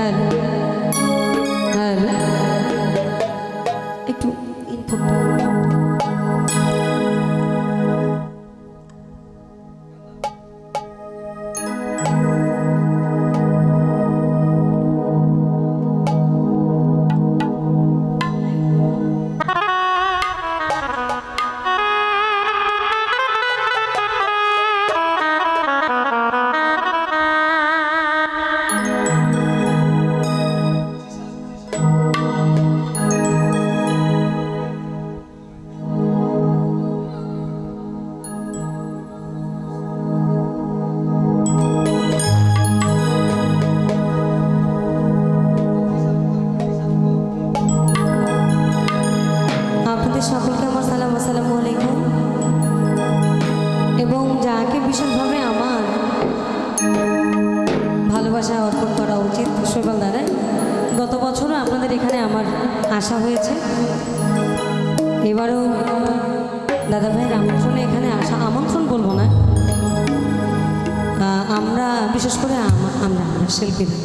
Hello hello, একটু input. সকলকে আমার সালাম, আসসালামু আলাইকুম। এবং যাকে বিশেষভাবে আমার ভালোবাসা অর্পণ করা উচিত শৈবাল দাদা। গত বছরও আপনাদের এখানে আমার আসা হয়েছে, এবারও দাদা ভাইয়ের আমন্ত্রণে এখানে আসা, আমন্ত্রণ বলবো না, আমরা বিশেষ করে আমরা শিল্পীরা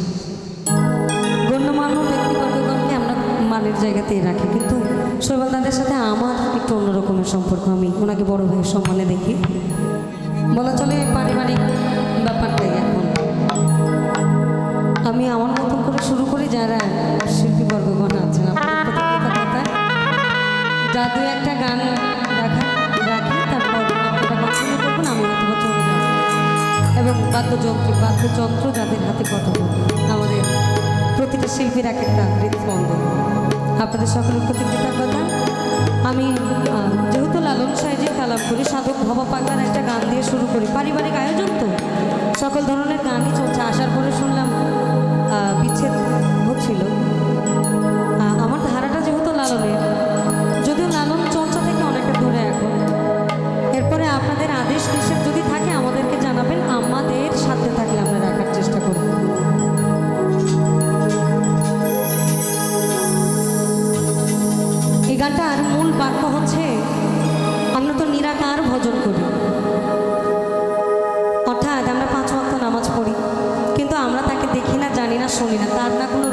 গণ্যমান্য ব্যক্তিবর্গগণকে আমরা মানের জায়গাতেই রাখি, কিন্তু শৈবাল দাদের সাথে আমার একটু অন্যরকমের সম্পর্ক। আমি ওনাকে বড় ভাইয়ের সম্মানে দেখি, বলা চলে পারিবারিক ব্যাপারটাই। এখন আমি আমার মতন করে শুরু করি, যারা শিল্পীবর্গগণ আছেন আপনাদের যা দু একটা গান রাখি, তারপর আপনারা কন্টিনিউ করবেন, আমি হয়তো চলে যাব। এবং বাদ্যযন্ত্র যাদের হাতে কথা বলবে, আমাদের প্রতিটা শিল্পীর এক একটা হৃদস্পন্দন। আপনাদের সকলের প্রতি কৃতজ্ঞতা। আমি যেহেতু লালন সাহেবের কালাম করি, সাধক ভবা পাগলার একটা গান দিয়ে শুরু করি। পারিবারিক আয়োজন তো সকল ধরনের গানই চলছে। আসার পরে শুনলাম বিচ্ছেদ হচ্ছিল। আমার ধারাটা যেহেতু লালনের, যদিও লালন চর্চা থেকে অনেকটা দূরে এখন। এরপরে আপনাদের আদেশ নিষেধ যদি থাকে আমাদেরকে জানাবেন, আমাদের সাথে থাকলে আমরা রাখার চেষ্টা করব। এই গানটার মূল বাক্য হচ্ছে, আমরা তো নিরাকার ভজন করি, অর্থাৎ আমরা 5 ওয়াক্ত নামাজ পড়ি, কিন্তু আমরা তাকে দেখি না, জানি না, শুনি না, তার না কোনো